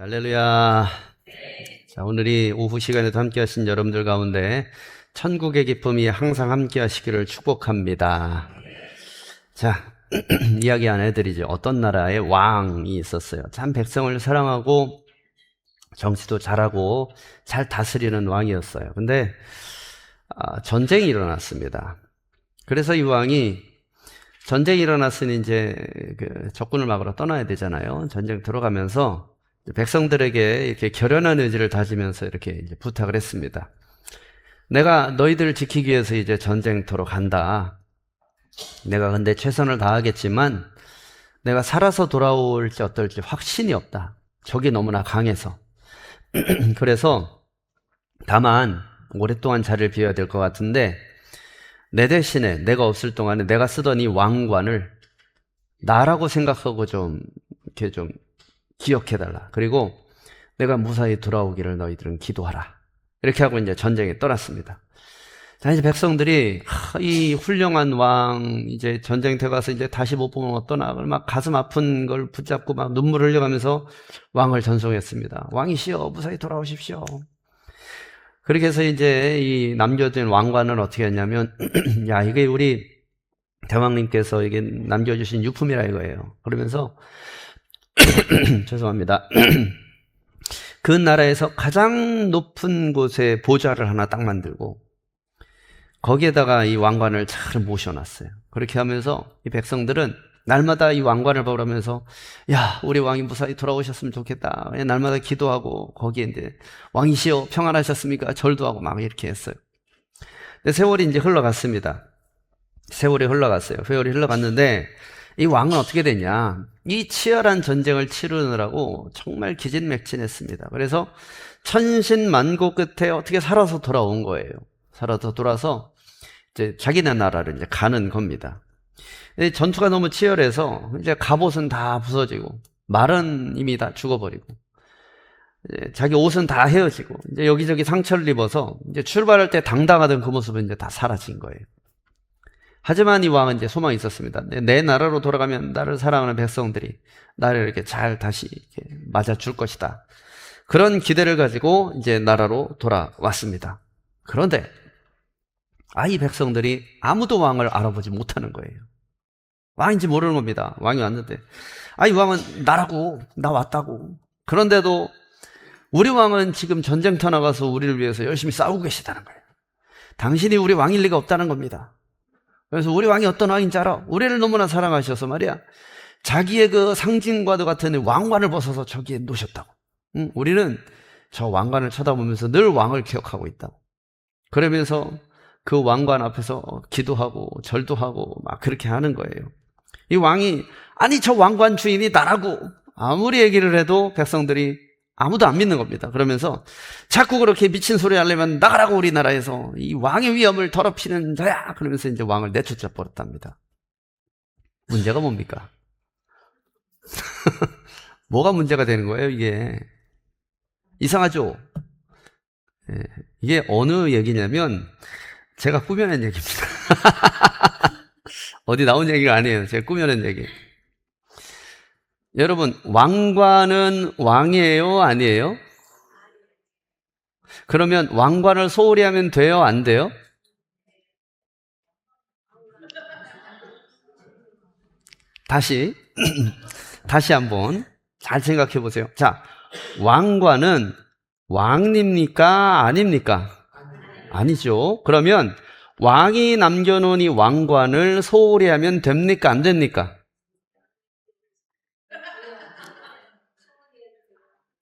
할렐루야. 자, 오늘이 오후 시간에도 함께 하신 여러분들 가운데 천국의 기쁨이 항상 함께 하시기를 축복합니다. 자, 이야기 안 해드리죠. 어떤 나라에 왕이 있었어요. 참 백성을 사랑하고 정치도 잘하고 잘 다스리는 왕이었어요. 근데 전쟁이 일어났습니다. 그래서 이 왕이 전쟁이 일어났으니 이제 적군을 막으러 떠나야 되잖아요. 전쟁 들어가면서 백성들에게 이렇게 결연한 의지를 다지면서 이렇게 이제 부탁을 했습니다. 내가 너희들을 지키기 위해서 이제 전쟁터로 간다. 내가 근데 최선을 다하겠지만 내가 살아서 돌아올지 어떨지 확신이 없다. 적이 너무나 강해서. 그래서 다만 오랫동안 자리를 비워야 될 것 같은데 내 대신에 내가 없을 동안에 내가 쓰던 이 왕관을 나라고 생각하고 좀 이렇게 좀 기억해달라. 그리고 내가 무사히 돌아오기를 너희들은 기도하라. 이렇게 하고 이제 전쟁에 떠났습니다. 자, 이제 백성들이 이 훌륭한 왕 이제 전쟁터 가서 이제 다시 못 보면 어떠나 막 가슴 아픈 걸 붙잡고 막 눈물을 흘려가면서 왕을 전송했습니다. 왕이시여 무사히 돌아오십시오. 그렇게 해서 이제 이 남겨진 왕관은 어떻게 했냐면 야 이게 우리 대왕님께서 이게 남겨주신 유품이라 이거예요. 그러면서 죄송합니다. 그 나라에서 가장 높은 곳에 보좌를 하나 딱 만들고 거기에다가 이 왕관을 잘 모셔놨어요. 그렇게 하면서 이 백성들은 날마다 이 왕관을 보면서 야 우리 왕이 무사히 돌아오셨으면 좋겠다. 날마다 기도하고 거기에 이제 왕이시여 평안하셨습니까? 절도 하고 막 이렇게 했어요. 근데 세월이 이제 흘러갔습니다. 세월이 흘러갔어요. 세월이 흘러갔는데 이 왕은 어떻게 됐냐? 이 치열한 전쟁을 치르느라고 정말 기진맥진했습니다. 그래서 천신만고 끝에 어떻게 살아서 돌아온 거예요. 살아서 돌아서 이제 자기네 나라를 이제 가는 겁니다. 전투가 너무 치열해서 이제 갑옷은 다 부서지고 말은 이미 다 죽어버리고 이제 자기 옷은 다 헤어지고 이제 여기저기 상처를 입어서 이제 출발할 때 당당하던 그 모습은 이제 다 사라진 거예요. 하지만 이 왕은 이제 소망이 있었습니다. 내 나라로 돌아가면 나를 사랑하는 백성들이 나를 이렇게 잘 다시 이렇게 맞아줄 것이다. 그런 기대를 가지고 이제 나라로 돌아왔습니다. 그런데 이 백성들이 아무도 왕을 알아보지 못하는 거예요. 왕인지 모르는 겁니다. 왕이 왔는데 이 왕은 나라고 나 왔다고. 그런데도 우리 왕은 지금 전쟁터 나가서 우리를 위해서 열심히 싸우고 계시다는 거예요. 당신이 우리 왕일 리가 없다는 겁니다. 그래서 우리 왕이 어떤 왕인지 알아? 우리를 너무나 사랑하셔서 말이야. 자기의 그 상징과도 같은 왕관을 벗어서 저기에 놓으셨다고. 우리는 저 왕관을 쳐다보면서 늘 왕을 기억하고 있다고. 그러면서 그 왕관 앞에서 기도하고 절도 하고 막 그렇게 하는 거예요. 이 왕이 아니 저 왕관 주인이 나라고 아무리 얘기를 해도 백성들이 아무도 안 믿는 겁니다. 그러면서 자꾸 그렇게 미친 소리 하려면 나가라고 우리나라에서 이 왕의 위엄을 더럽히는 자야. 그러면서 이제 왕을 내쫓아 버렸답니다. 문제가 뭡니까? 뭐가 문제가 되는 거예요, 이게? 이상하죠? 이게 어느 얘기냐면 제가 꾸며낸 얘기입니다. 어디 나온 얘기가 아니에요. 제가 꾸며낸 얘기. 여러분, 왕관은 왕이에요? 아니에요? 그러면 왕관을 소홀히 하면 돼요? 안 돼요? 다시 한번 잘 생각해 보세요. 자, 왕관은 왕입니까? 아닙니까? 아니죠. 그러면 왕이 남겨놓은 이 왕관을 소홀히 하면 됩니까? 안 됩니까?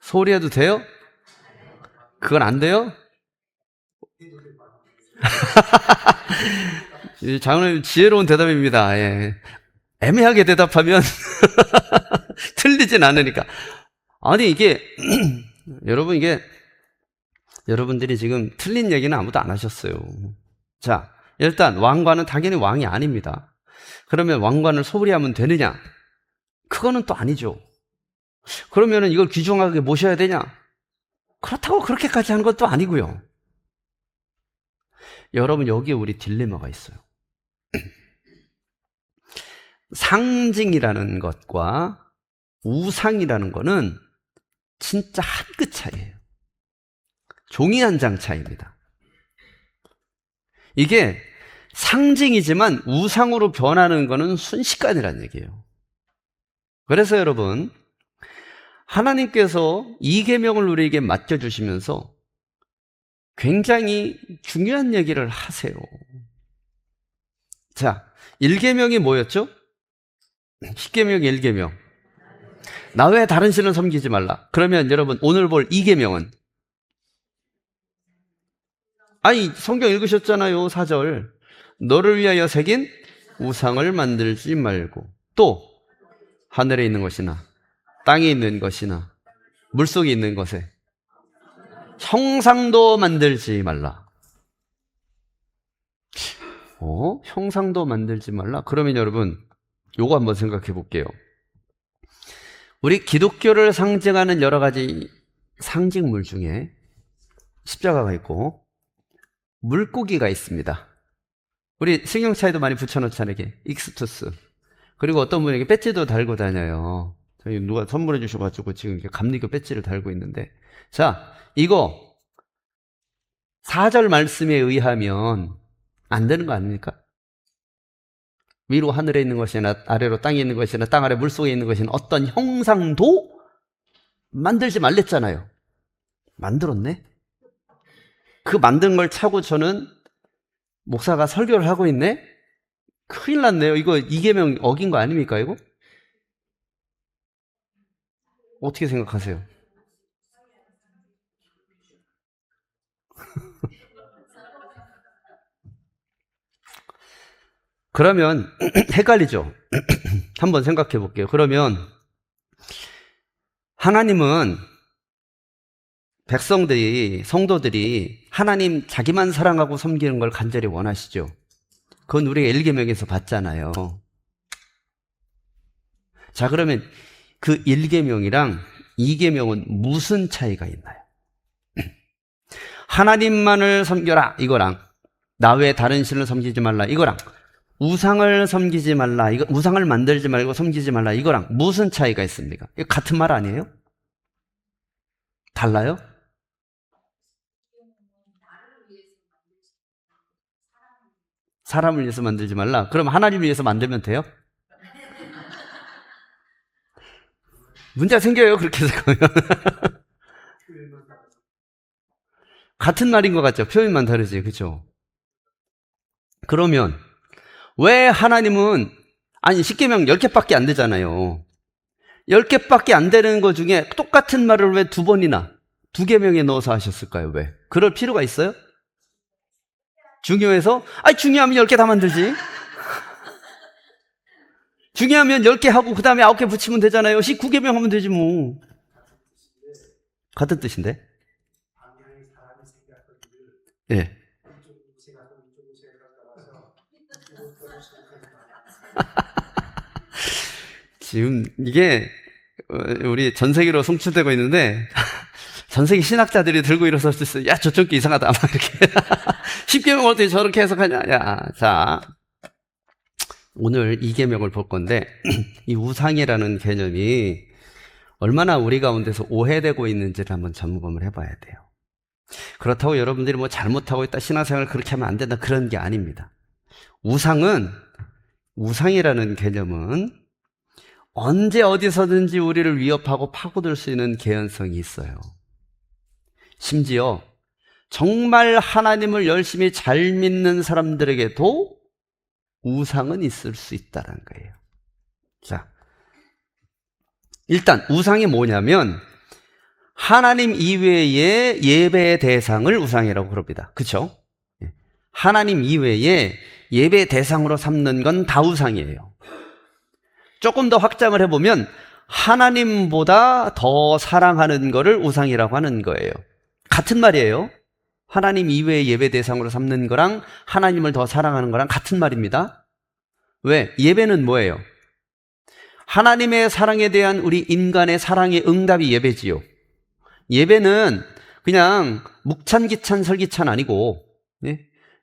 소홀히 해도 돼요? 그건 안 돼요? 장로님 지혜로운 대답입니다. 예. 애매하게 대답하면 틀리진 않으니까. 아니 이게 여러분 이게 여러분들이 지금 틀린 얘기는 아무도 안 하셨어요. 자, 일단 왕관은 당연히 왕이 아닙니다. 그러면 왕관을 소홀히 하면 되느냐? 그거는 또 아니죠. 그러면은 이걸 귀중하게 모셔야 되냐? 그렇다고 그렇게까지 하는 것도 아니고요. 여러분 여기에 우리 딜레마가 있어요. 상징이라는 것과 우상이라는 것은 진짜 한 끗 차이예요. 종이 한 장 차이입니다. 이게 상징이지만 우상으로 변하는 것은 순식간이라는 얘기예요. 그래서 여러분, 하나님께서 이 계명을 우리에게 맡겨주시면서 굉장히 중요한 얘기를 하세요. 자, 1계명이 뭐였죠? 10계명 1계명. 나 외에 다른 신을 섬기지 말라. 그러면 여러분, 오늘 볼 2계명은? 아니, 성경 읽으셨잖아요, 4절. 너를 위하여 새긴 우상을 만들지 말고, 또 하늘에 있는 것이나 땅에 있는 것이나 물속에 있는 것에 형상도 만들지 말라. 형상도 만들지 말라? 그러면 여러분, 요거 한번 생각해 볼게요. 우리 기독교를 상징하는 여러 가지 상징물 중에 십자가가 있고 물고기가 있습니다. 우리 승용차에도 많이 붙여놓잖아요. 이게 익스투스. 그리고 어떤 분에게 배지도 달고 다녀요. 저희 누가 선물해 주셔가지고 지금 감리교 배지를 달고 있는데, 자, 이거 4절 말씀에 의하면 안 되는 거 아닙니까? 위로 하늘에 있는 것이나 아래로 땅에 있는 것이나 땅 아래 물속에 있는 것이나 어떤 형상도 만들지 말랬잖아요. 만들었네? 그 만든 걸 차고 저는 목사가 설교를 하고 있네? 큰일 났네요. 이거 2계명 어긴 거 아닙니까, 이거? 어떻게 생각하세요? 그러면 헷갈리죠? 한번 생각해 볼게요. 그러면 하나님은 백성들이, 성도들이 하나님 자기만 사랑하고 섬기는 걸 간절히 원하시죠. 그건 우리가 1계명에서 봤잖아요. 자, 그러면 그 1계명이랑 2계명은 무슨 차이가 있나요? 하나님만을 섬겨라, 이거랑 나 외에 다른 신을 섬기지 말라, 이거랑 우상을 섬기지 말라, 이거, 우상을 만들지 말고 섬기지 말라, 이거랑 무슨 차이가 있습니까? 이거 같은 말 아니에요? 달라요? 사람을 위해서 만들지 말라. 그럼 하나님을 위해서 만들면 돼요? 문제가 생겨요, 그렇게 해서. 같은 말인 것 같죠? 표현만 다르지, 그렇죠? 그러면 왜 하나님은, 아니 10계명 10개밖에 안 되잖아요. 10개밖에 안 되는 것 중에 똑같은 말을 왜 2번이나 2계명에 넣어서 하셨을까요? 왜? 그럴 필요가 있어요? 중요해서? 아니 중요하면 10개 다 만들지. 중요하면 10개 하고 그 다음에 9개 붙이면 되잖아요. 19계명 하면 되지 뭐. 같은 뜻인데? 예. 지금 이게 우리 전 세계로 송출되고 있는데 전 세계 신학자들이 들고 일어섰을 때, 야, 저쪽 게 이상하다, 막 이렇게. 10계명 어떻게 저렇게 해석하냐. 야, 자, 오늘 2계명을 볼 건데 이 우상이라는 개념이 얼마나 우리 가운데서 오해되고 있는지를 한번 점검을 해봐야 돼요. 그렇다고 여러분들이 뭐 잘못하고 있다, 신앙생활을 그렇게 하면 안 된다, 그런 게 아닙니다. 우상이라는 개념은 언제 어디서든지 우리를 위협하고 파고들 수 있는 개연성이 있어요. 심지어 정말 하나님을 열심히 잘 믿는 사람들에게도 우상은 있을 수 있다는 거예요. 자, 일단 우상이 뭐냐면 하나님 이외의 예배의 대상을 우상이라고 그럽니다. 그렇죠? 하나님 이외에 예배 대상으로 삼는 건 다 우상이에요. 조금 더 확장을 해보면 하나님보다 더 사랑하는 거를 우상이라고 하는 거예요. 같은 말이에요. 하나님 이외의 예배 대상으로 삼는 거랑 하나님을 더 사랑하는 거랑 같은 말입니다. 왜? 예배는 뭐예요? 하나님의 사랑에 대한 우리 인간의 사랑의 응답이 예배지요. 예배는 그냥 묵찬기찬 설기찬 아니고,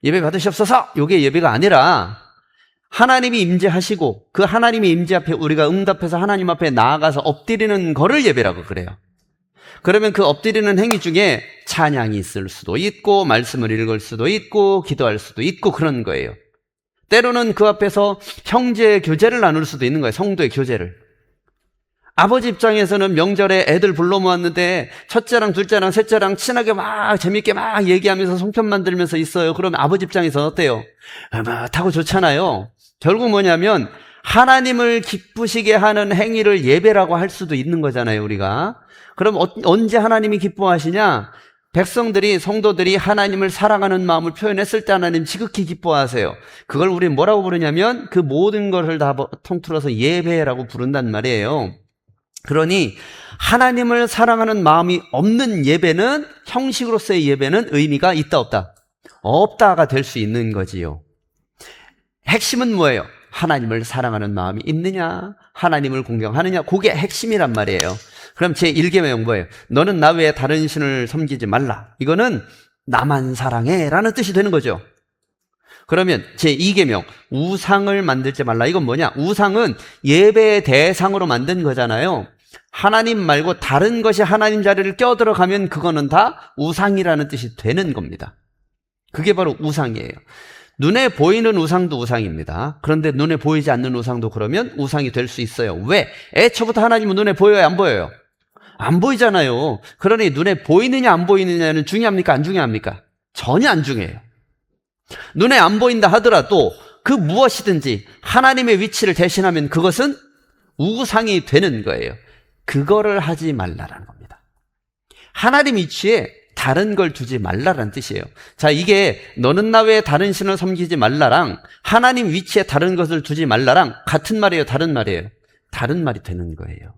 예배 받으시옵소서, 이게 예배가 아니라 하나님이 임재하시고 그 하나님의 임재 앞에 우리가 응답해서 하나님 앞에 나아가서 엎드리는 거를 예배라고 그래요. 그러면 그 엎드리는 행위 중에 찬양이 있을 수도 있고 말씀을 읽을 수도 있고 기도할 수도 있고 그런 거예요. 때로는 그 앞에서 형제의 교제를 나눌 수도 있는 거예요. 성도의 교제를. 아버지 입장에서는 명절에 애들 불러 모았는데 첫째랑 둘째랑 셋째랑 친하게 막 재밌게 막 얘기하면서 송편 만들면서 있어요. 그러면 아버지 입장에서는 어때요? 타고 좋잖아요. 결국 뭐냐면 하나님을 기쁘시게 하는 행위를 예배라고 할 수도 있는 거잖아요, 우리가. 그럼 언제 하나님이 기뻐하시냐? 백성들이, 성도들이 하나님을 사랑하는 마음을 표현했을 때 하나님 지극히 기뻐하세요. 그걸 우리 뭐라고 부르냐면 그 모든 것을 다 통틀어서 예배라고 부른단 말이에요. 그러니 하나님을 사랑하는 마음이 없는 예배는, 형식으로서의 예배는 의미가 있다 없다? 없다가 될 수 있는 거지요. 핵심은 뭐예요? 하나님을 사랑하는 마음이 있느냐, 하나님을 공경하느냐, 그게 핵심이란 말이에요. 그럼 제1계명 뭐예요? 너는 나 외에 다른 신을 섬기지 말라. 이거는 나만 사랑해 라는 뜻이 되는 거죠. 그러면 제2계명 우상을 만들지 말라. 이건 뭐냐? 우상은 예배의 대상으로 만든 거잖아요. 하나님 말고 다른 것이 하나님 자리를 껴들어가면 그거는 다 우상이라는 뜻이 되는 겁니다. 그게 바로 우상이에요. 눈에 보이는 우상도 우상입니다. 그런데 눈에 보이지 않는 우상도 그러면 우상이 될 수 있어요. 왜? 애초부터 하나님은 눈에 보여요, 안 보여요? 안 보이잖아요. 그러니 눈에 보이느냐 안 보이느냐는 중요합니까, 안 중요합니까? 전혀 안 중요해요. 눈에 안 보인다 하더라도 그 무엇이든지 하나님의 위치를 대신하면 그것은 우상이 되는 거예요. 그거를 하지 말라라는 겁니다. 하나님 위치에 다른 걸 두지 말라라는 뜻이에요. 자, 이게 너는 나 외에 다른 신을 섬기지 말라랑 하나님 위치에 다른 것을 두지 말라랑 같은 말이에요, 다른 말이에요? 다른 말이 되는 거예요.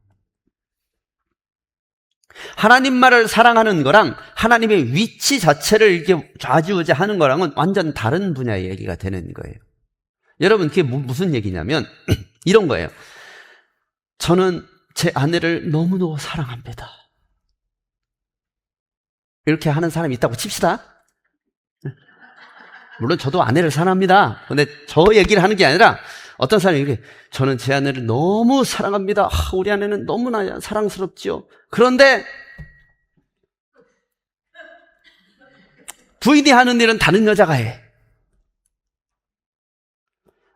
하나님 말을 사랑하는 거랑 하나님의 위치 자체를 이렇게 좌지우지하는 거랑은 완전 다른 분야의 얘기가 되는 거예요. 여러분, 그게 무슨 얘기냐면 이런 거예요. 저는 제 아내를 너무너무 사랑합니다. 이렇게 하는 사람이 있다고 칩시다. 물론 저도 아내를 사랑합니다. 근데 저 얘기를 하는 게 아니라 어떤 사람이 이렇게 저는 제 아내를 너무 사랑합니다. 우리 아내는 너무나 사랑스럽지요. 그런데 부인이 하는 일은 다른 여자가 해.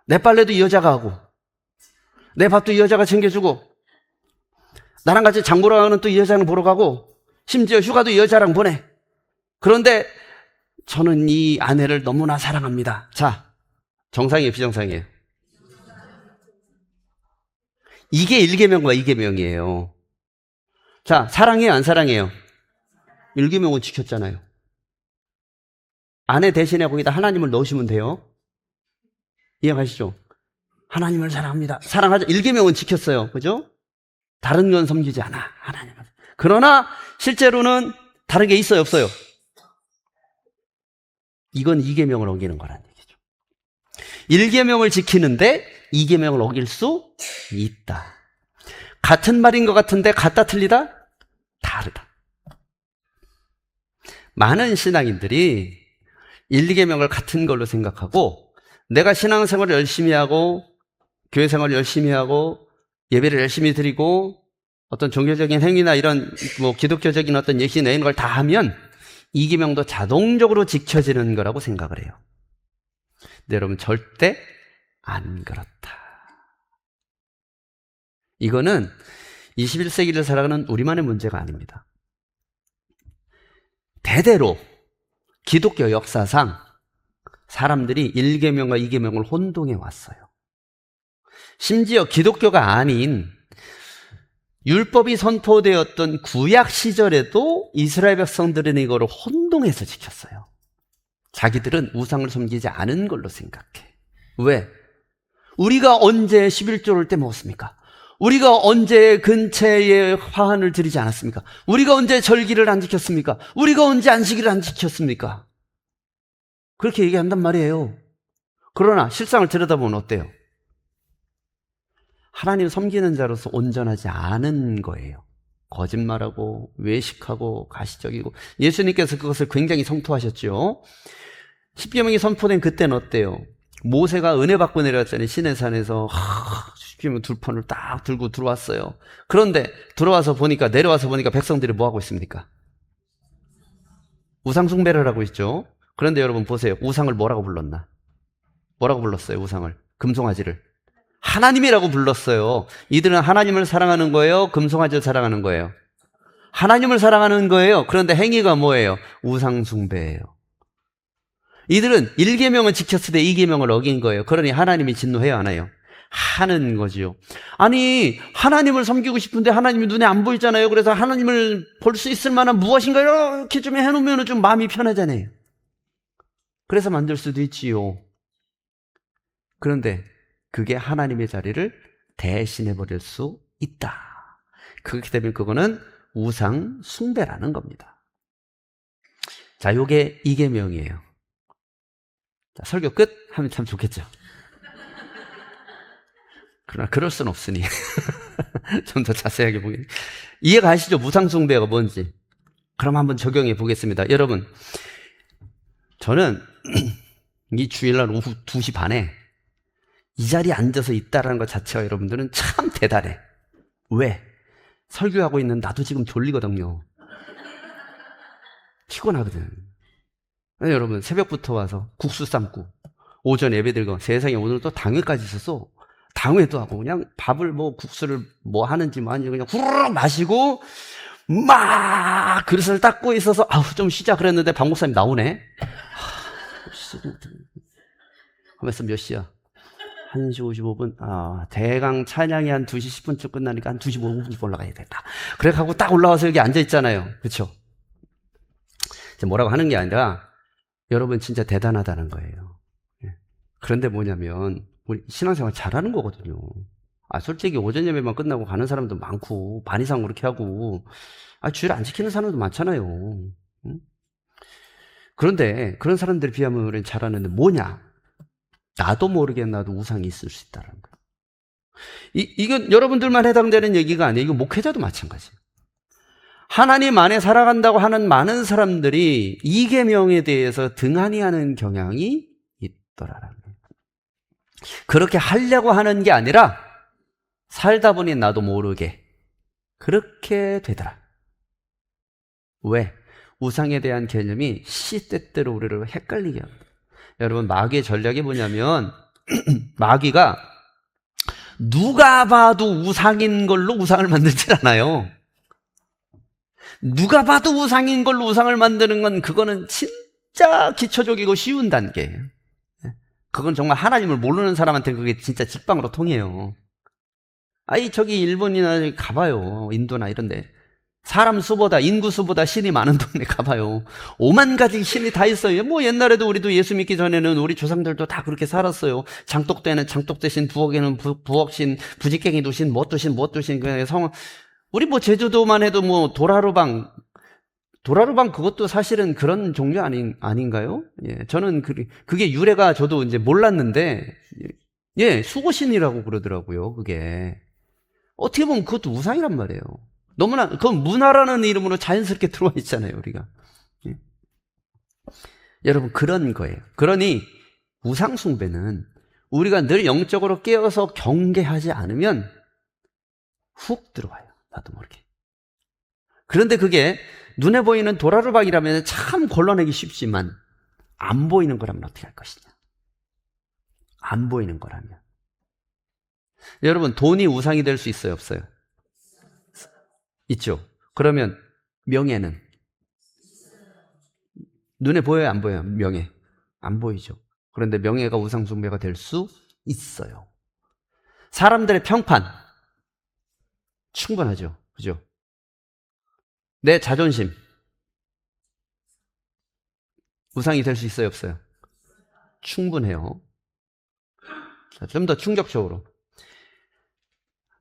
내 빨래도 이 여자가 하고 내 밥도 이 여자가 챙겨주고 나랑 같이 장 보러 가는 또 이 여자랑 보러 가고 심지어 휴가도 이 여자랑 보내. 그런데 저는 이 아내를 너무나 사랑합니다. 자, 정상이에요, 비정상이에요? 이게 1계명과 2계명이에요. 자, 사랑해요, 안 사랑해요? 1계명은 지켰잖아요. 아내 대신에 거기다 하나님을 넣으시면 돼요. 이해가시죠? 하나님을 사랑합니다. 사랑하자. 1계명은 지켰어요. 그죠? 다른 건 섬기지 않아. 하나님을. 그러나 실제로는 다른 게 있어요, 없어요? 이건 2계명을 어기는 거란 얘기죠. 1계명을 지키는데 2계명을 어길 수 있다. 같은 말인 것 같은데 같다 틀리다? 다르다. 많은 신앙인들이 1, 2계명을 같은 걸로 생각하고 내가 신앙생활을 열심히 하고 교회 생활을 열심히 하고 예배를 열심히 드리고 어떤 종교적인 행위나 이런 기독교적인 어떤 예시 내는 걸 다 하면 2계명도 자동적으로 지켜지는 거라고 생각을 해요. 근데 여러분, 절대 안 그렇다. 이거는 21세기를 살아가는 우리만의 문제가 아닙니다. 대대로 기독교 역사상 사람들이 1계명과 2계명을 혼동해 왔어요. 심지어 기독교가 아닌 율법이 선포되었던 구약 시절에도 이스라엘 백성들은 이거를 혼동해서 지켰어요. 자기들은 우상을 섬기지 않은 걸로 생각해. 왜? 우리가 언제 11조를 떼먹었습니까? 우리가 언제 근체에 화환을 드리지 않았습니까? 우리가 언제 절기를 안 지켰습니까? 우리가 언제 안식일을 안 지켰습니까? 그렇게 얘기한단 말이에요. 그러나 실상을 들여다보면 어때요? 하나님 섬기는 자로서 온전하지 않은 거예요. 거짓말하고 외식하고 가시적이고. 예수님께서 그것을 굉장히 성토하셨죠. 십계명이 선포된 그때는 어때요? 모세가 은혜 받고 내려왔잖아요. 시내산에서 십계명 둘판을 딱 들고 들어왔어요. 그런데 내려와서 보니까 백성들이 뭐 하고 있습니까? 우상 숭배를 하고 있죠. 그런데 여러분 보세요. 우상을 뭐라고 불렀나? 뭐라고 불렀어요? 우상을. 금송아지를. 하나님이라고 불렀어요. 이들은 하나님을 사랑하는 거예요? 금송아지를 사랑하는 거예요? 하나님을 사랑하는 거예요. 그런데 행위가 뭐예요? 우상 숭배예요. 이들은 1계명은 지켰을 때 2계명을 어긴 거예요. 그러니 하나님이 진노해요, 안 해요? 하는 거지요. 아니, 하나님을 섬기고 싶은데 하나님이 눈에 안 보이잖아요. 그래서 하나님을 볼 수 있을 만한 무엇인가 이렇게 좀 해놓으면 좀 마음이 편하잖아요. 그래서 만들 수도 있지요. 그런데 그게 하나님의 자리를 대신해 버릴 수 있다. 그렇기 때문에 그거는 우상 숭배라는 겁니다. 자, 요게 2계명이에요. 자, 설교 끝 하면 참 좋겠죠. 그러나 그럴 순 없으니 좀 더 자세하게 보겠습니다. 이해가 가시죠? 우상 숭배가 뭔지. 그럼 한번 적용해 보겠습니다. 여러분, 저는 이 주일날 오후 2시 반에 이 자리에 앉아서 있다라는 것 자체가 여러분들은 참 대단해. 왜? 설교하고 있는 나도 지금 졸리거든요. 피곤하거든. 여러분, 새벽부터 와서 국수 삶고 오전 예배 들고 세상에 오늘 또 당회까지 있었어. 당회도 하고 그냥 밥을 국수를 하는지 아닌지 그냥 후루룩 마시고 막 그릇을 닦고 있어서 좀 쉬자 그랬는데 박 목사님 나오네. 하면서 몇 시야? 1시 55분. 대강 찬양이 한 2시 10분쯤 끝나니까 한 2시 5분쯤 올라가야 된다. 그래 갖고 딱 올라와서 여기 앉아 있잖아요. 그렇죠? 뭐라고 하는 게 아니라 여러분 진짜 대단하다는 거예요. 그런데 뭐냐면 우리 신앙생활 잘하는 거거든요. 솔직히 오전 예배만 끝나고 가는 사람도 많고 반 이상 그렇게 하고 주일 안 지키는 사람도 많잖아요. 그런데 그런 사람들에 비하면 우리는 잘하는데 뭐냐? 나도 모르게 나도 우상이 있을 수 있다는 거예요. 이건 여러분들만 해당되는 얘기가 아니에요. 이거 목회자도 마찬가지예요. 하나님 안에 살아간다고 하는 많은 사람들이 2계명에 대해서 등한히 하는 경향이 있더라라는 거예요. 그렇게 하려고 하는 게 아니라 살다 보니 나도 모르게 그렇게 되더라. 왜? 우상에 대한 개념이 시때때로 우리를 헷갈리게 합니다. 여러분, 마귀의 전략이 뭐냐면 마귀가 누가 봐도 우상인 걸로 우상을 만들질 않아요. 누가 봐도 우상인 걸로 우상을 만드는 건 그거는 진짜 기초적이고 쉬운 단계예요. 그건 정말 하나님을 모르는 사람한테 그게 진짜 직방으로 통해요. 저기 일본이나 가봐요. 인도나 이런데 사람 수보다 인구 수보다 신이 많은 동네 가봐요. 5만 가지 신이 다 있어요. 옛날에도 우리도 예수 믿기 전에는 우리 조상들도 다 그렇게 살았어요. 장독대는 장독대신, 부엌에는 부엌신, 부직갱이도 신, 뭣도 신, 그냥 우리 제주도만 해도 도라루방 그것도 사실은 그런 종류 아닌가요? 예, 저는 그게 유래가 저도 이제 몰랐는데, 수고신이라고 그러더라고요, 그게. 어떻게 보면 그것도 우상이란 말이에요. 너무나, 그건 문화라는 이름으로 자연스럽게 들어와 있잖아요, 우리가. 예. 여러분, 그런 거예요. 그러니, 우상숭배는 우리가 늘 영적으로 깨어서 경계하지 않으면 훅 들어와요. 나도 모르게. 그런데 그게 눈에 보이는 도라르방이라면 참 걸러내기 쉽지만 안 보이는 거라면 어떻게 할 것이냐? 안 보이는 거라면. 여러분, 돈이 우상이 될 수 있어요, 없어요? 있죠. 그러면 명예는? 눈에 보여요, 안 보여요? 명예. 안 보이죠. 그런데 명예가 우상 숭배가 될 수 있어요. 사람들의 평판 충분하죠. 그죠? 내 자존심 우상이 될 수 있어요, 없어요? 충분해요. 좀 더 충격적으로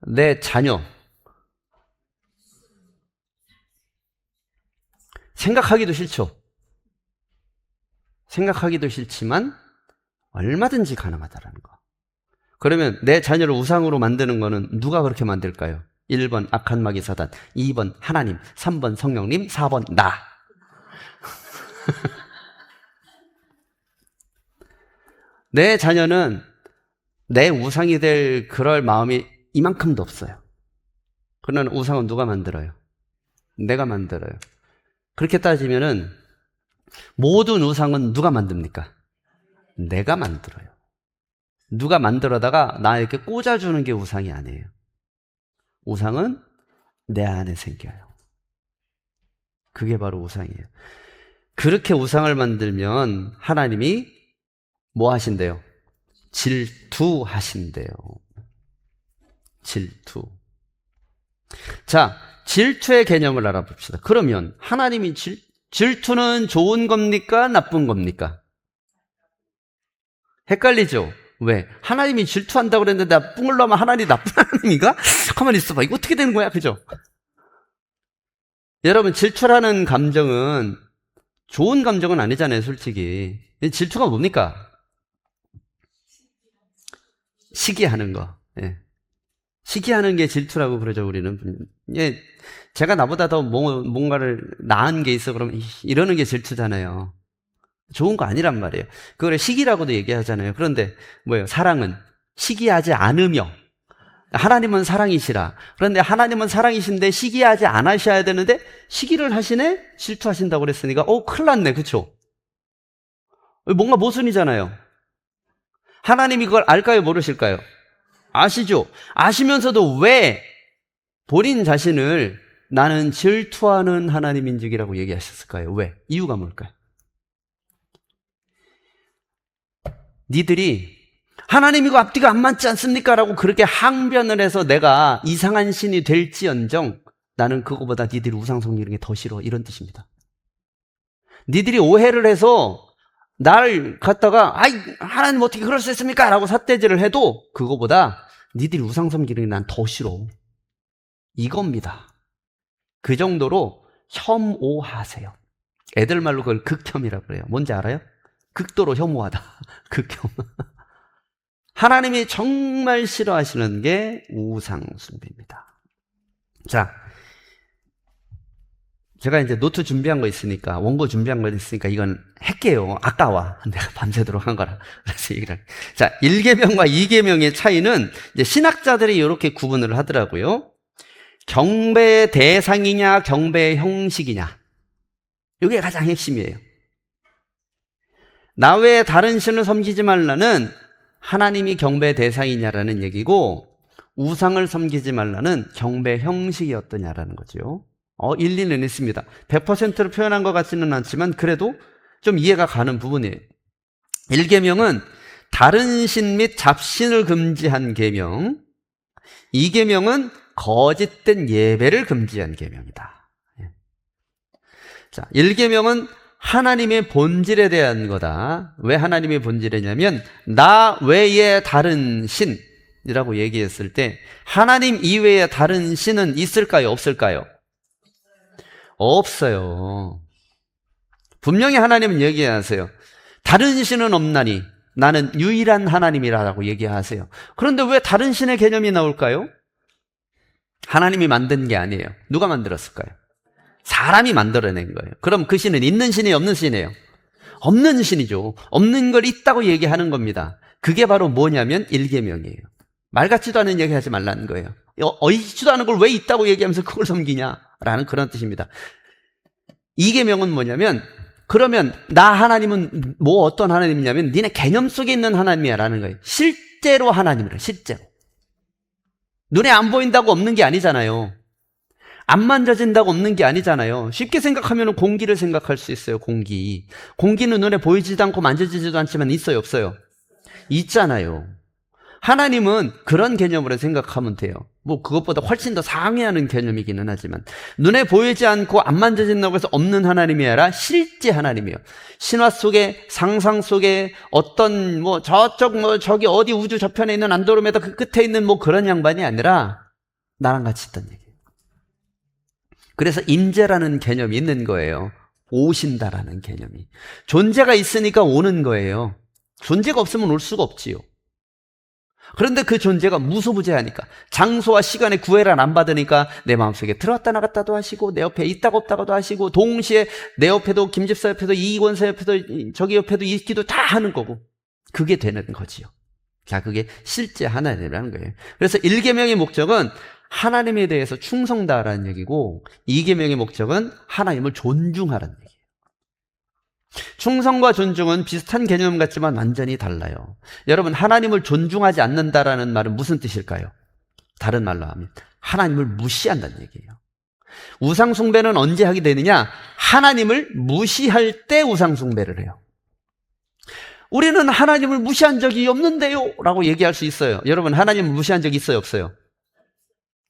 내 자녀 생각하기도 싫죠. 생각하기도 싫지만 얼마든지 가능하다라는 거. 그러면 내 자녀를 우상으로 만드는 거는 누가 그렇게 만들까요? 1번 악한 마귀 사단, 2번 하나님, 3번 성령님, 4번 나. 내 자녀는 내 우상이 될 그럴 마음이 이만큼도 없어요. 그러나 우상은 누가 만들어요? 내가 만들어요. 그렇게 따지면은 모든 우상은 누가 만듭니까? 내가 만들어요. 누가 만들어다가 나에게 꽂아주는 게 우상이 아니에요. 우상은 내 안에 생겨요. 그게 바로 우상이에요. 그렇게 우상을 만들면 하나님이 뭐 하신대요? 질투하신대요. 질투. 자, 질투의 개념을 알아봅시다. 그러면 하나님이 질투는 좋은 겁니까? 나쁜 겁니까? 헷갈리죠? 왜? 하나님이 질투한다고 그랬는데 나쁜 걸로 하면 하나님이 나쁜 하나님인가? 가만히 있어봐. 이거 어떻게 되는 거야? 그죠? 여러분, 질투라는 감정은 좋은 감정은 아니잖아요, 솔직히. 질투가 뭡니까? 시기하는 거. 예. 시기하는 게 질투라고 그러죠, 우리는. 예, 제가 나보다 더 뭔가를 나은 게 있어, 그러면 이러는 게 질투잖아요. 좋은 거 아니란 말이에요. 그걸 시기라고도 얘기하잖아요. 그런데 뭐예요? 사랑은 시기하지 않으며, 하나님은 사랑이시라. 그런데 하나님은 사랑이신데 시기하지 않으셔야 되는데 시기를 하시네? 질투하신다고 그랬으니까 큰일 났네. 그쵸? 뭔가 모순이잖아요. 하나님이 그걸 알까요? 모르실까요? 아시죠? 아시면서도 왜 본인 자신을 나는 질투하는 하나님인지라고 얘기하셨을까요? 왜? 이유가 뭘까요? 니들이 하나님 이거 앞뒤가 안 맞지 않습니까? 라고 그렇게 항변을 해서 내가 이상한 신이 될지언정 나는 그거보다 니들이 우상 섬기는 게 더 싫어. 이런 뜻입니다. 니들이 오해를 해서 날 갖다가 아이 하나님 어떻게 그럴 수 있습니까? 라고 삿대질을 해도 그거보다 니들이 우상 섬기는 게 난 더 싫어. 이겁니다. 그 정도로 혐오하세요. 애들 말로 그걸 극혐이라고 그래요. 뭔지 알아요? 극도로 혐오하다. 극혐. 하나님이 정말 싫어하시는 게 우상 숭배입니다. 자, 제가 이제 노트 준비한 거 있으니까, 원고 준비한 거 있으니까 이건 할게요. 아까워. 내가 밤새도록 한 거라. 그래서 얘기를 할게요. 자, 1계명과 2계명의 차이는 이제 신학자들이 이렇게 구분을 하더라고요. 경배의 대상이냐, 경배의 형식이냐. 이게 가장 핵심이에요. 나 외에 다른 신을 섬기지 말라는 하나님이 경배의 대상이냐라는 얘기고, 우상을 섬기지 말라는 경배 형식이 어떠냐라는 거죠. 일리는 있습니다. 100%로 표현한 것 같지는 않지만 그래도 좀 이해가 가는 부분이에요. 1계명은 다른 신 및 잡신을 금지한 계명, 2계명은 거짓된 예배를 금지한 계명이다. 자, 1계명은 하나님의 본질에 대한 거다. 왜 하나님의 본질이냐면 나 외에 다른 신이라고 얘기했을 때 하나님 이외에 다른 신은 있을까요? 없을까요? 없어요. 분명히 하나님은 얘기하세요. 다른 신은 없나니 나는 유일한 하나님이라고 얘기하세요. 그런데 왜 다른 신의 개념이 나올까요? 하나님이 만든 게 아니에요. 누가 만들었을까요? 사람이 만들어낸 거예요. 그럼 그 신은 있는 신이에요? 없는 신이에요? 없는 신이죠. 없는 걸 있다고 얘기하는 겁니다. 그게 바로 뭐냐면 1계명이에요. 말 같지도 않은 얘기 하지 말라는 거예요. 있지도 않은 걸 왜 있다고 얘기하면서 그걸 섬기냐라는 그런 뜻입니다. 2계명은 뭐냐면 그러면 나 하나님은 뭐 어떤 하나님이냐면 니네 개념 속에 있는 하나님이야 라는 거예요. 실제로 하나님이라 실제로. 눈에 안 보인다고 없는 게 아니잖아요. 안 만져진다고 없는 게 아니잖아요. 쉽게 생각하면 공기를 생각할 수 있어요. 공기는 눈에 보이지도 않고 만져지지도 않지만 있어요? 없어요? 있잖아요. 하나님은 그런 개념으로 생각하면 돼요. 뭐 그것보다 훨씬 더 상회하는 개념이기는 하지만 눈에 보이지 않고 안 만져진다고 해서 없는 하나님이 아니라 실제 하나님이에요. 신화 속에 상상 속에 어떤 저기 어디 우주 저편에 있는 안드로메다 그 끝에 있는 그런 양반이 아니라 나랑 같이 있던 얘기예요. 그래서 임재라는 개념이 있는 거예요. 오신다라는 개념이. 존재가 있으니까 오는 거예요. 존재가 없으면 올 수가 없지요. 그런데 그 존재가 무소부재하니까 장소와 시간의 구애를 안 받으니까 내 마음속에 들어왔다 나갔다도 하시고 내 옆에 있다가 없다가도 하시고 동시에 내 옆에도 김집사 옆에도 이권사 옆에도 저기 옆에도 있기도 다 하는 거고 그게 되는 거지요. 자, 그게 실제 하나님이라는 거예요. 그래서 1계명의 목적은 하나님에 대해서 충성다라는 얘기고 2계명의 목적은 하나님을 존중하라는 얘기예요. 충성과 존중은 비슷한 개념 같지만 완전히 달라요. 여러분, 하나님을 존중하지 않는다라는 말은 무슨 뜻일까요? 다른 말로 하면 하나님을 무시한다는 얘기예요. 우상숭배는 언제 하게 되느냐? 하나님을 무시할 때 우상숭배를 해요. 우리는 하나님을 무시한 적이 없는데요 라고 얘기할 수 있어요. 여러분, 하나님을 무시한 적 있어요, 없어요?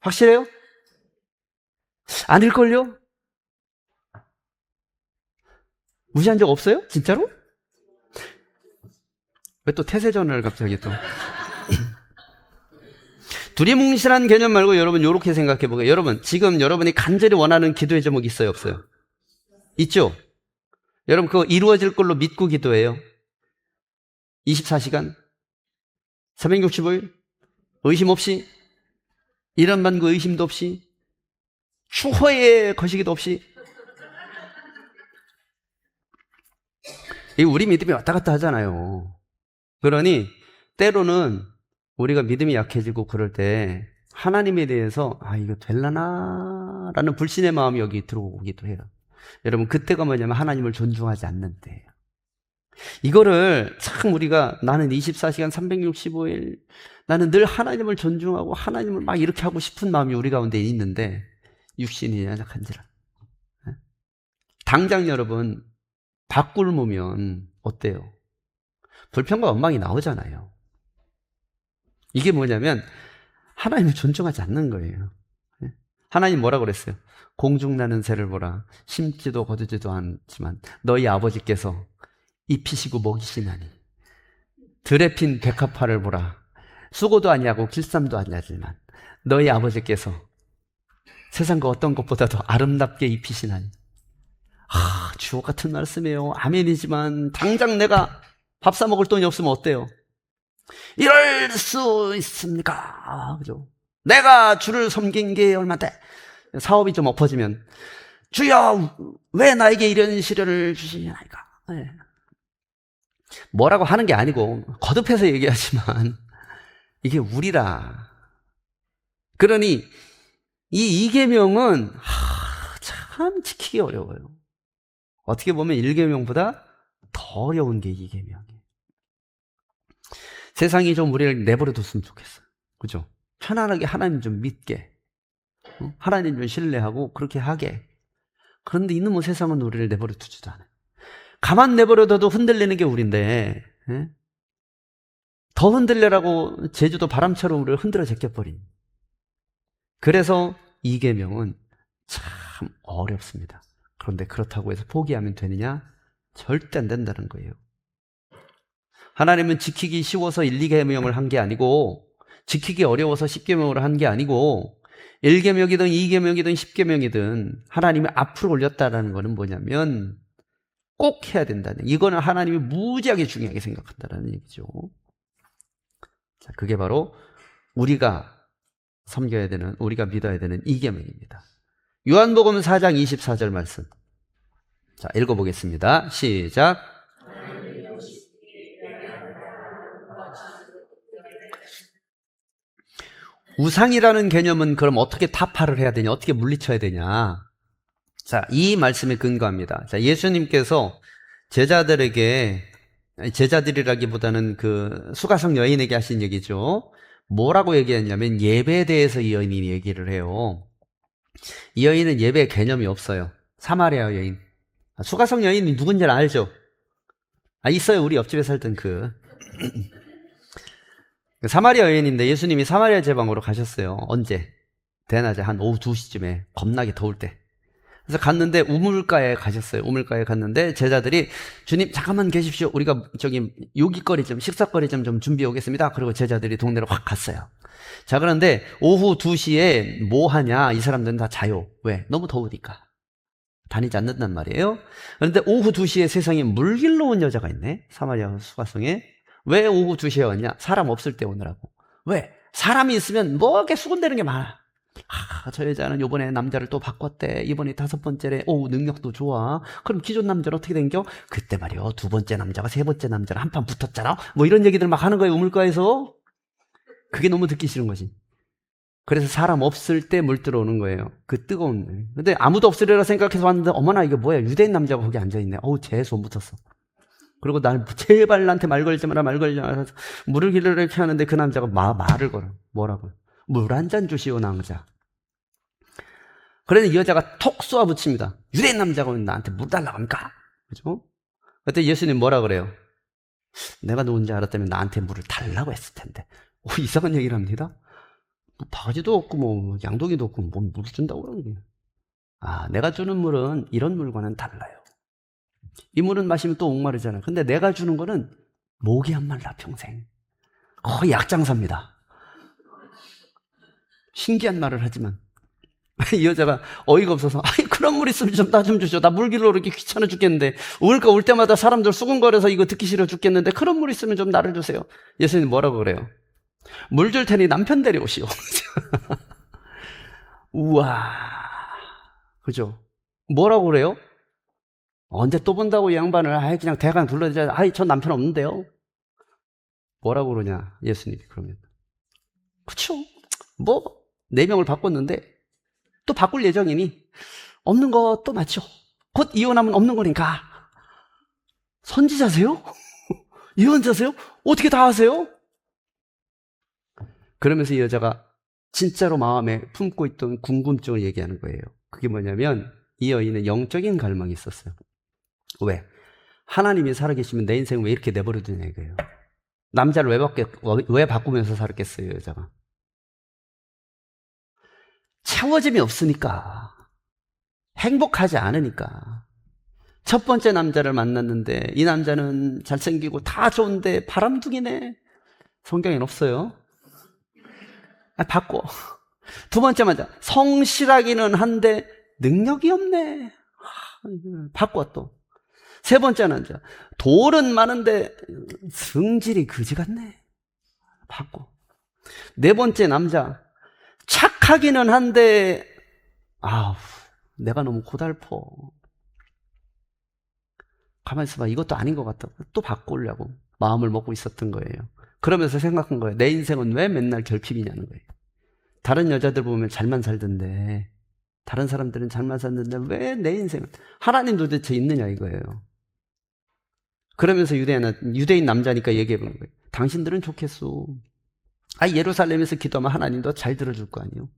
확실해요? 아닐걸요? 무시한 적 없어요? 진짜로? 왜 또 태세전을 갑자기 또. 두리뭉실한 개념 말고 여러분 이렇게 생각해 보세요. 여러분, 지금 여러분이 간절히 원하는 기도의 제목 있어요, 없어요? 있죠? 여러분, 그거 이루어질 걸로 믿고 기도해요. 24시간 365일 의심 없이, 이런 반구 의심도 없이, 추호의 거시기도 없이. 우리 믿음이 왔다 갔다 하잖아요. 그러니 때로는 우리가 믿음이 약해지고 그럴 때 하나님에 대해서 이거 될라나? 라는 불신의 마음이 여기 들어오기도 해요. 여러분, 그때가 뭐냐면 하나님을 존중하지 않는 때예요. 이거를 참 우리가, 나는 24시간 365일 나는 늘 하나님을 존중하고 하나님을 막 이렇게 하고 싶은 마음이 우리 가운데 있는데 육신이 연약한지라. 당장 여러분 밥 굶으면 어때요? 불평과 원망이 나오잖아요. 이게 뭐냐면 하나님을 존중하지 않는 거예요. 하나님 뭐라고 그랬어요? 공중나는 새를 보라. 심지도 거두지도 않지만 너희 아버지께서 입히시고 먹이시나니 들에 핀 백합화를 보라. 수고도 아니하고 길쌈도 아니하지만 너희 아버지께서 세상과 어떤 것보다도 아름답게 입히시나니. 주옥 같은 말씀이에요. 아멘이지만 당장 내가 밥 사 먹을 돈이 없으면 어때요? 이럴 수 있습니까? 그죠? 내가 주를 섬긴 게 얼마인데 사업이 좀 엎어지면 주여 왜 나에게 이런 시련을 주시나이까? 네. 뭐라고 하는 게 아니고 거듭해서 얘기하지만 이게 우리라. 그러니 이 2계명은 참 지키기 어려워요. 어떻게 보면 1계명보다 더 어려운 게 2계명이에요. 세상이 좀 우리를 내버려 뒀으면 좋겠어요. 그죠? 편안하게 하나님 좀 믿게, 하나님 좀 신뢰하고 그렇게 하게. 그런데 이놈의 세상은 우리를 내버려 두지도 않아요. 가만 내버려둬도 흔들리는 게 우리인데, 더 흔들려라고 제주도 바람처럼 우리를 흔들어 제껴버린. 그래서 2계명은 참 어렵습니다. 그런데 그렇다고 해서 포기하면 되느냐? 절대 안 된다는 거예요. 하나님은 지키기 쉬워서 1, 2계명을 한 게 아니고, 지키기 어려워서 10계명을 한 게 아니고, 1계명이든 2계명이든 10계명이든 하나님이 앞으로 올렸다는 것은 뭐냐면 꼭 해야 된다는, 이거는 하나님이 무지하게 중요하게 생각한다는 얘기죠. 자, 그게 바로 우리가 섬겨야 되는, 우리가 믿어야 되는 2계명입니다. 요한복음 4장 24절 말씀. 자, 읽어보겠습니다. 시작. 우상이라는 개념은 그럼 어떻게 타파를 해야 되냐? 어떻게 물리쳐야 되냐? 자, 이 말씀에 근거합니다. 자, 예수님께서 제자들에게, 제자들이라기보다는 그 수가성 여인에게 하신 얘기죠. 뭐라고 얘기했냐면 예배에 대해서 이 여인이 얘기를 해요. 이 여인은 예배 개념이 없어요. 사마리아 여인. 수가성 여인이 누군지는 알죠? 있어요. 우리 옆집에 살던 그 사마리아 여인인데 예수님이 사마리아 지방으로 가셨어요. 언제? 대낮에 한 오후 2시쯤에 겁나게 더울 때. 그래서 갔는데 우물가에 가셨어요. 우물가에 갔는데 제자들이 주님 잠깐만 계십시오. 우리가 저기 요깃거리 좀, 식사거리 좀 준비해 오겠습니다. 그리고 제자들이 동네로 확 갔어요. 자, 그런데 오후 2시에 뭐 하냐? 이 사람들은 다 자요. 왜? 너무 더우니까. 다니지 않는단 말이에요. 그런데 오후 2시에 세상에 물길로 온 여자가 있네. 사마리아 수가성에. 왜 오후 2시에 왔냐? 사람 없을 때 오느라고. 왜? 사람이 있으면 뭐게 수군대는 게 많아. 저 여자는 요번에 남자를 또 바꿨대. 이번에 5번째래. 오, 능력도 좋아. 그럼 기존 남자는 어떻게 된겨? 그때 말이요, 2번째 남자가 3번째 남자랑 한판 붙었잖아. 뭐 이런 얘기들 막 하는 거예요, 우물가에서. 그게 너무 듣기 싫은 거지. 그래서 사람 없을 때 물 들어오는 거예요. 그 뜨거운. 근데 아무도 없으리라 생각해서 왔는데, 어머나, 이게 뭐야? 유대인 남자가 거기 앉아있네. 어우, 재수 붙었어. 그리고 날 제발 나한테 말 걸지 마라, 말 걸지 마라. 물을 기르려 이렇게 하는데 그 남자가 말을 걸어. 뭐라고? 물 한 잔 주시오, 남자. 그래서 이 여자가 톡 쏘아 붙입니다. 유대인 남자가 왜 나한테 물 달라고 합니까? 그죠? 그때 예수님 뭐라 그래요? 내가 누군지 알았다면 나한테 물을 달라고 했을 텐데. 이상한 얘기를 합니다. 뭐 바가지도 없고 뭐 양동이도 없고 뭔 물을 준다고 그러는 거예요. 내가 주는 물은 이런 물과는 달라요. 이 물은 마시면 또 목마르잖아요. 근데 내가 주는 거는 목이 안 말라, 평생. 거의 약장사입니다. 신기한 말을 하지만 이 여자가 어이가 없어서, 그런 물 있으면 좀 나 좀 주죠. 나 물 길러 이렇게 귀찮아 죽겠는데, 올 때마다 사람들 수군거려서 이거 듣기 싫어 죽겠는데, 그런 물 있으면 좀 나를 주세요. 예수님 뭐라고 그래요? 물 줄 테니 남편 데려오시오. 우와. 그죠? 뭐라고 그래요? 언제 또 본다고 이 양반을, 그냥 대강 둘러대자. 저 남편 없는데요? 뭐라고 그러냐, 예수님이 그러면. 그쵸? 4명을 바꿨는데, 또 바꿀 예정이니, 없는 것도 맞죠. 곧 이혼하면 없는 거니까. 선지자세요? 예언자세요? 어떻게 다 아세요? 그러면서 이 여자가 진짜로 마음에 품고 있던 궁금증을 얘기하는 거예요. 그게 뭐냐면, 이 여인은 영적인 갈망이 있었어요. 왜? 하나님이 살아계시면 내 인생을 왜 이렇게 내버려두냐 이거예요. 남자를 왜 바꾸면서 살았겠어요, 여자가? 채워짐이 없으니까. 행복하지 않으니까. 첫 번째 남자를 만났는데 이 남자는 잘생기고 다 좋은데 바람둥이네. 성경에는 없어요. 바꿔. 두 번째 남자, 성실하기는 한데 능력이 없네. 바꿔 또. 세 번째 남자, 돌은 많은데 성질이 그지 같네. 바꿔. 네 번째 남자, 착하기는 한데 내가 너무 고달퍼. 가만히 있어봐. 이것도 아닌 것 같다. 또 바꾸려고 마음을 먹고 있었던 거예요. 그러면서 생각한 거예요. 내 인생은 왜 맨날 결핍이냐는 거예요. 다른 여자들 보면 잘만 살던데, 다른 사람들은 잘만 살던데 왜 내 인생은, 하나님 도대체 있느냐 이거예요. 그러면서 유대인 남자니까 얘기해 보는 거예요. 당신들은 좋겠소. 예루살렘에서 기도하면 하나님도 잘 들어줄 거 아니에요.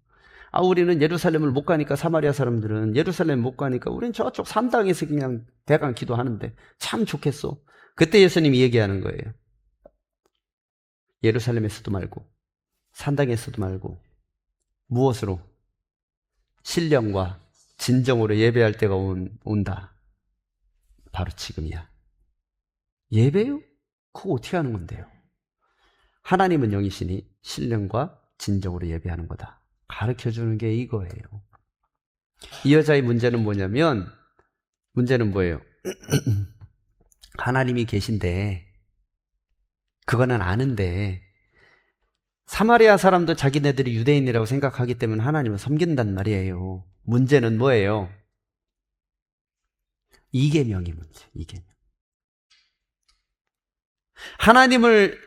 우리는 예루살렘을 못 가니까, 사마리아 사람들은 예루살렘 못 가니까 우리는 저쪽 산당에서 그냥 대강 기도하는데 참 좋겠소. 그때 예수님이 얘기하는 거예요. 예루살렘에서도 말고 산당에서도 말고 무엇으로? 신령과 진정으로 예배할 때가 온다. 바로 지금이야. 예배요? 그거 어떻게 하는 건데요? 하나님은 영이시니 신령과 진정으로 예배하는 거다. 가르쳐주는 게 이거예요. 이 여자의 문제는 뭐냐면, 문제는 뭐예요? 하나님이 계신데, 그거는 아는데, 사마리아 사람도 자기네들이 유대인이라고 생각하기 때문에 하나님을 섬긴단 말이에요. 문제는 뭐예요? 이계명이 문제, 이계명. 하나님을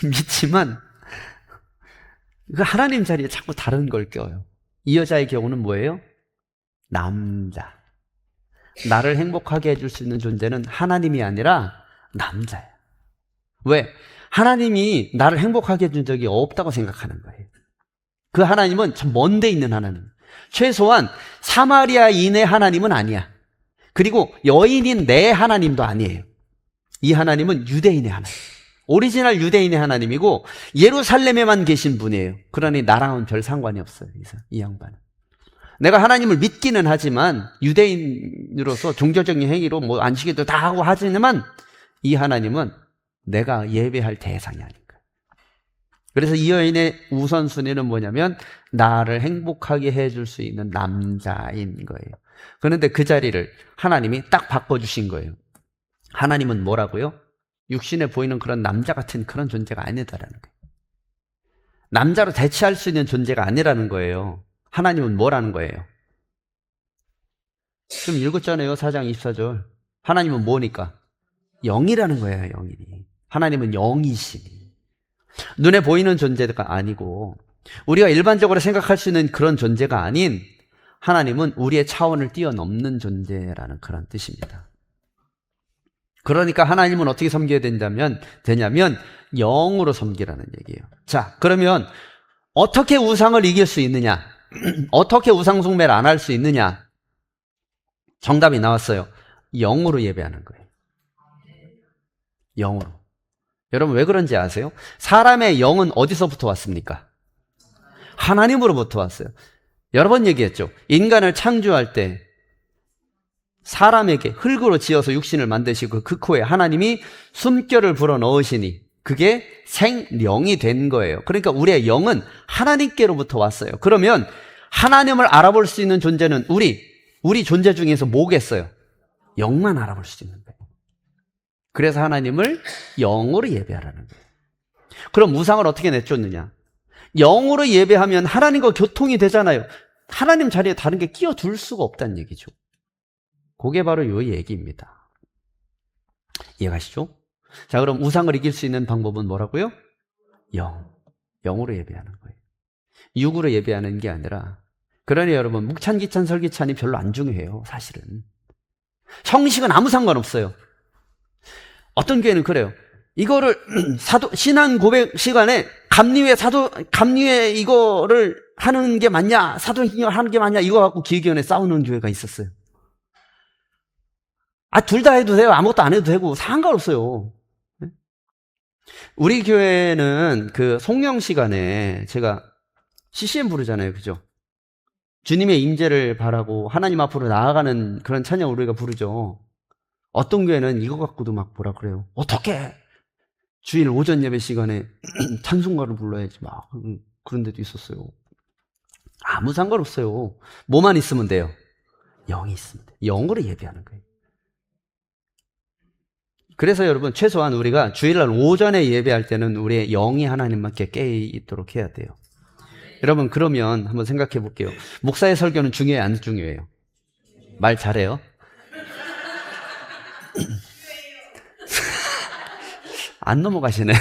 믿지만 그 하나님 자리에 자꾸 다른 걸 껴요. 이 여자의 경우는 뭐예요? 남자. 나를 행복하게 해줄 수 있는 존재는 하나님이 아니라 남자야. 왜? 하나님이 나를 행복하게 해준 적이 없다고 생각하는 거예요. 그 하나님은 참 먼데 있는 하나님. 최소한 사마리아인의 하나님은 아니야. 그리고 여인인 내 하나님도 아니에요. 이 하나님은 유대인의 하나님. 오리지널 유대인의 하나님이고 예루살렘에만 계신 분이에요. 그러니 나랑은 별 상관이 없어요. 이 양반은. 내가 하나님을 믿기는 하지만 유대인으로서 종교적인 행위로 안식일도 다 하고 하지만 이 하나님은 내가 예배할 대상이 아닌가. 그래서 이 여인의 우선순위는 뭐냐면 나를 행복하게 해줄 수 있는 남자인 거예요. 그런데 그 자리를 하나님이 딱 바꿔주신 거예요. 하나님은 뭐라고요? 육신에 보이는 그런 남자 같은 그런 존재가 아니다라는 거예요. 남자로 대체할 수 있는 존재가 아니라는 거예요. 하나님은 뭐라는 거예요? 좀 읽었잖아요. 4장 24절. 하나님은 뭐니까? 영이라는 거예요. 영이. 하나님은 영이시니. 눈에 보이는 존재가 아니고 우리가 일반적으로 생각할 수 있는 그런 존재가 아닌 하나님은 우리의 차원을 뛰어넘는 존재라는 그런 뜻입니다. 그러니까 하나님은 어떻게 섬겨야 되냐면 영으로 섬기라는 얘기예요. 자, 그러면 어떻게 우상을 이길 수 있느냐? 어떻게 우상 숭배를 안 할 수 있느냐? 정답이 나왔어요. 영으로 예배하는 거예요. 영으로. 여러분 왜 그런지 아세요? 사람의 영은 어디서부터 왔습니까? 하나님으로부터 왔어요. 여러 번 얘기했죠. 인간을 창조할 때 사람에게 흙으로 지어서 육신을 만드시고 그 코에 하나님이 숨결을 불어넣으시니 그게 생령이 된 거예요. 그러니까 우리의 영은 하나님께로부터 왔어요. 그러면 하나님을 알아볼 수 있는 존재는 우리 존재 중에서 뭐겠어요? 영만 알아볼 수 있는 거예요. 그래서 하나님을 영으로 예배하라는 거예요. 그럼 우상을 어떻게 내쫓느냐? 영으로 예배하면 하나님과 교통이 되잖아요. 하나님 자리에 다른 게 끼어들 수가 없다는 얘기죠. 그게 바로 이 얘기입니다. 이해가시죠? 자, 그럼 우상을 이길 수 있는 방법은 뭐라고요? 영으로 예배하는 거예요. 육으로 예배하는 게 아니라. 그러니 여러분, 묵찬기찬 설기찬이 별로 안 중요해요, 사실은. 형식은 아무 상관없어요. 어떤 교회는 그래요. 이거를 신앙 고백 시간에 감리회 이거를 하는 게 맞냐, 사도행전을 하는 게 맞냐, 이거 갖고 기획위원회 싸우는 교회가 있었어요. 둘 다 해도 돼요. 아무것도 안 해도 되고 상관없어요. 우리 교회는 그 송영 시간에 제가 CCM 부르잖아요. 그죠? 주님의 임재를 바라고 하나님 앞으로 나아가는 그런 찬양 우리가 부르죠. 어떤 교회는 이거 갖고도 막 뭐라 그래요. 어떻게 주일 오전 예배 시간에 찬송가를 불러야지 막 그런 데도 있었어요. 아무 상관없어요. 뭐만 있으면 돼요? 영이 있으면 돼요. 영으로 예배하는 거예요. 그래서 여러분 최소한 우리가 주일날 오전에 예배할 때는 우리의 영이 하나님께 깨있도록 해야 돼요. 여러분 그러면 한번 생각해 볼게요. 목사의 설교는 중요해요? 안 중요해요? 말 잘해요? 안 넘어가시네.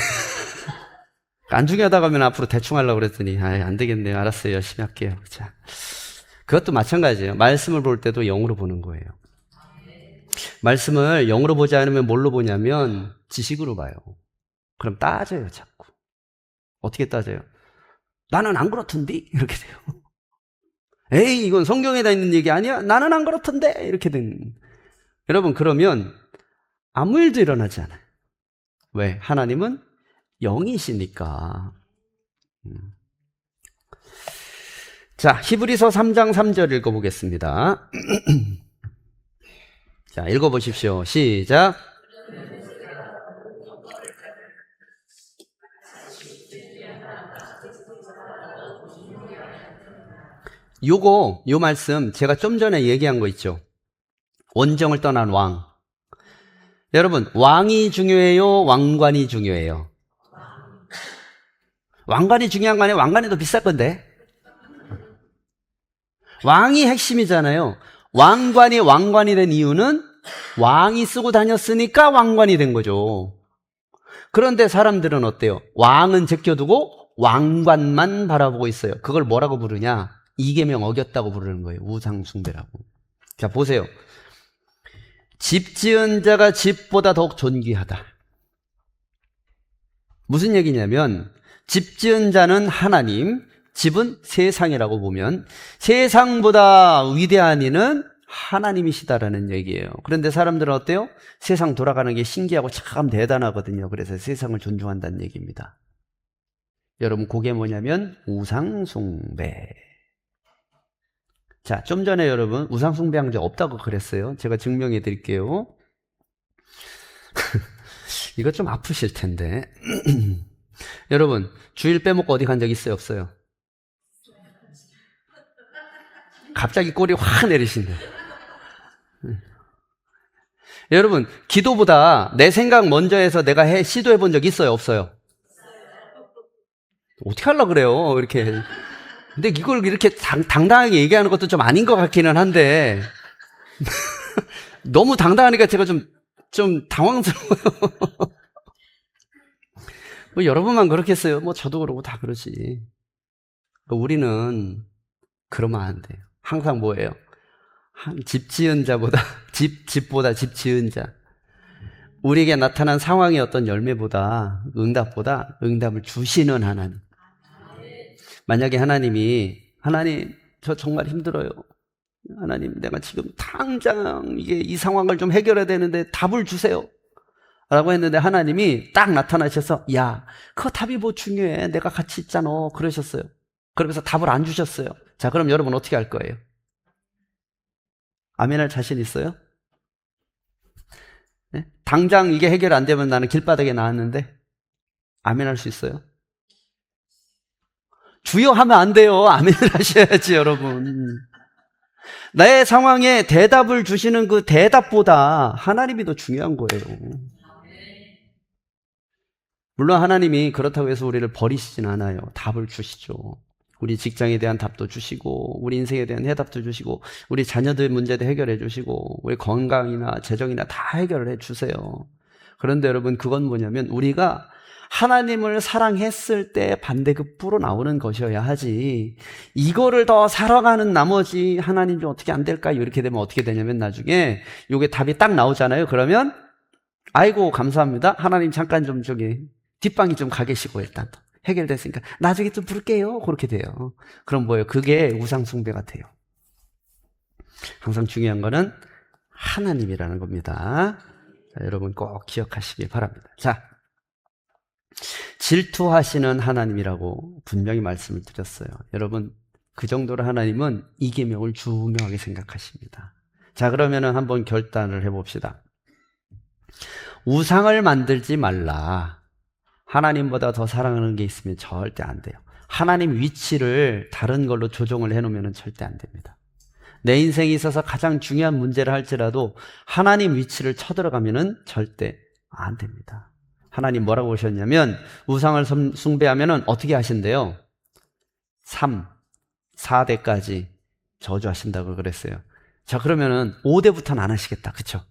안 중요하다고 하면 앞으로 대충 하려고 그랬더니 안 되겠네요. 알았어요. 열심히 할게요. 자, 그것도 마찬가지예요. 말씀을 볼 때도 영으로 보는 거예요. 말씀을 영으로 보지 않으면 뭘로 보냐면 지식으로 봐요. 그럼 따져요, 자꾸. 어떻게 따져요? 나는 안 그렇던데? 이렇게 돼요. 에이, 이건 성경에다 있는 얘기 아니야? 나는 안 그렇던데? 이렇게 된. 여러분, 그러면 아무 일도 일어나지 않아요. 왜? 하나님은 영이시니까. 자, 히브리서 3장 3절 읽어보겠습니다. 자, 읽어보십시오. 시작. 요 말씀 제가 좀 전에 얘기한 거 있죠. 원정을 떠난 왕. 여러분, 왕이 중요해요? 왕관이 중요해요? 왕관이 중요한 거 아니에요? 왕관이 더 비쌀 건데. 왕이 핵심이잖아요. 왕관이 된 이유는 왕이 쓰고 다녔으니까 왕관이 된 거죠. 그런데 사람들은 어때요? 왕은 제껴두고 왕관만 바라보고 있어요. 그걸 뭐라고 부르냐? 이계명 어겼다고 부르는 거예요. 우상숭배라고. 자, 보세요. 집 지은 자가 집보다 더욱 존귀하다. 무슨 얘기냐면 집 지은 자는 하나님, 집은 세상이라고 보면 세상보다 위대한 이는 하나님이시다라는 얘기예요. 그런데 사람들은 어때요? 세상 돌아가는 게 신기하고 참 대단하거든요. 그래서 세상을 존중한다는 얘기입니다. 여러분, 그게 뭐냐면 우상숭배. 자, 좀 전에 여러분 우상숭배한 적 없다고 그랬어요. 제가 증명해 드릴게요. 이거 좀 아프실 텐데. 여러분, 주일 빼먹고 어디 간 적 있어요? 없어요? 갑자기 꼬리 확 내리신대. 여러분, 기도보다 내 생각 먼저 해서 내가 시도해 본 적 있어요? 없어요? 어떻게 하려고 그래요? 이렇게. 근데 이걸 이렇게 당당하게 얘기하는 것도 좀 아닌 것 같기는 한데, 너무 당당하니까 제가 좀 당황스러워요. 뭐 여러분만 그렇겠어요. 뭐 저도 그러고 다 그러지. 우리는 그러면 안 돼요. 항상 뭐예요? 집 지은 자보다, 집보다 집 지은 자. 우리에게 나타난 상황의 어떤 열매보다, 응답보다 응답을 주시는 하나님. 만약에 하나님, 저 정말 힘들어요. 하나님, 내가 지금 당장 이 상황을 좀 해결해야 되는데 답을 주세요. 라고 했는데 하나님이 딱 나타나셔서, 야, 그거 답이 뭐 중요해. 내가 같이 있잖아. 그러셨어요. 그러면서 답을 안 주셨어요. 자, 그럼 여러분 어떻게 할 거예요? 아멘할 자신 있어요? 네? 당장 이게 해결 안 되면 나는 길바닥에 나왔는데 아멘할 수 있어요? 주여 하면 안 돼요. 아멘을 하셔야지, 여러분. 나의 상황에 대답을 주시는 그 대답보다 하나님이 더 중요한 거예요. 물론 하나님이 그렇다고 해서 우리를 버리시진 않아요. 답을 주시죠. 우리 직장에 대한 답도 주시고, 우리 인생에 대한 해답도 주시고, 우리 자녀들 문제도 해결해 주시고, 우리 건강이나 재정이나 다 해결을 해 주세요. 그런데 여러분, 그건 뭐냐면 우리가 하나님을 사랑했을 때 반대급부로 나오는 것이어야 하지, 이거를 더 사랑하는 나머지 하나님 좀 어떻게 안 될까요? 이렇게 되면 어떻게 되냐면 나중에 요게 답이 딱 나오잖아요. 그러면 아이고 감사합니다. 하나님 잠깐 좀 뒷방이 좀 가 계시고 일단 해결됐으니까 나중에 좀 부를게요. 그렇게 돼요. 그럼 뭐예요? 그게 우상숭배 같아요. 항상 중요한 거는 하나님이라는 겁니다. 자, 여러분 꼭 기억하시기 바랍니다. 자, 질투하시는 하나님이라고 분명히 말씀을 드렸어요. 여러분, 그 정도로 하나님은 이 계명을 중요하게 생각하십니다. 자, 그러면은 한번 결단을 해봅시다. 우상을 만들지 말라. 하나님보다 더 사랑하는 게 있으면 절대 안 돼요. 하나님 위치를 다른 걸로 조정을 해놓으면 절대 안 됩니다. 내 인생에 있어서 가장 중요한 문제를 할지라도 하나님 위치를 쳐들어가면 절대 안 됩니다. 하나님 뭐라고 하셨냐면 우상을 숭배하면 어떻게 하신대요? 4대까지 저주하신다고 그랬어요. 자, 그러면은 5대부터는 안 하시겠다. 그쵸?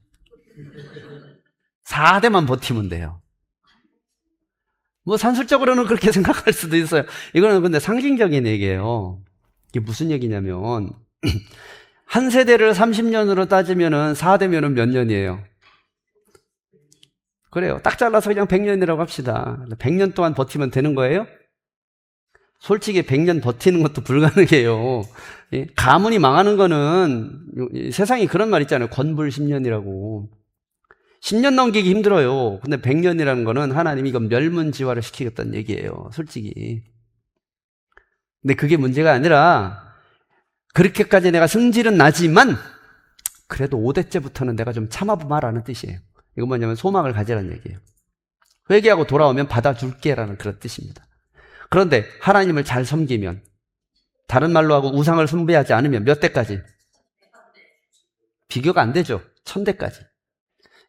4대만 버티면 돼요. 뭐 산술적으로는 그렇게 생각할 수도 있어요. 이거는 근데 상징적인 얘기예요. 이게 무슨 얘기냐면 한 세대를 30년으로 따지면은 4대면은 몇 년이에요? 그래요. 딱 잘라서 그냥 100년이라고 합시다. 100년 동안 버티면 되는 거예요? 솔직히 100년 버티는 것도 불가능해요. 가문이 망하는 거는 세상에 그런 말 있잖아요. 권불 10년이라고. 10년 넘기기 힘들어요. 근데 100년이라는 거는 하나님이 이건 멸문지화를 시키겠다는 얘기예요. 솔직히. 근데 그게 문제가 아니라 그렇게까지 내가 승질은 나지만 그래도 5대째부터는 내가 좀 참아보마라는 뜻이에요. 이건 뭐냐면 소망을 가지라는 얘기예요. 회개하고 돌아오면 받아줄게라는 그런 뜻입니다. 그런데 하나님을 잘 섬기면, 다른 말로 하고 우상을 숭배하지 않으면 몇 대까지? 비교가 안 되죠. 1000대까지.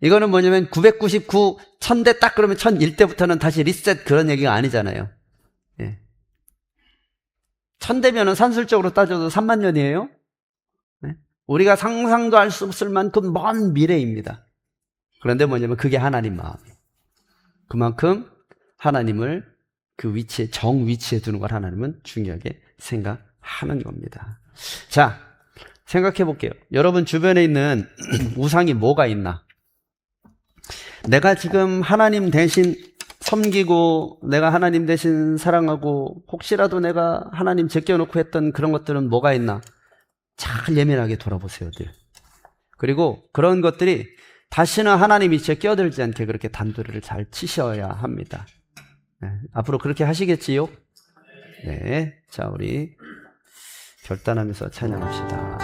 이거는 뭐냐면 999, 1000대 딱 그러면 1001대부터는 다시 리셋 그런 얘기가 아니잖아요. 예. 1000대면은 산술적으로 따져도 3만 년이에요. 예. 우리가 상상도 할 수 없을 만큼 먼 미래입니다. 그런데 뭐냐면 그게 하나님 마음이에요. 그만큼 하나님을 그 위치에, 정 위치에 두는 걸 하나님은 중요하게 생각하는 겁니다. 자, 생각해 볼게요. 여러분 주변에 있는 우상이 뭐가 있나? 내가 지금 하나님 대신 섬기고 내가 하나님 대신 사랑하고 혹시라도 내가 하나님 제껴놓고 했던 그런 것들은 뭐가 있나? 잘 예민하게 돌아보세요, 늘. 그리고 그런 것들이 다시는 하나님 위치에 끼어들지 않게 그렇게 단도리를 잘 치셔야 합니다. 네, 앞으로 그렇게 하시겠지요? 네, 자, 우리 결단하면서 찬양합시다.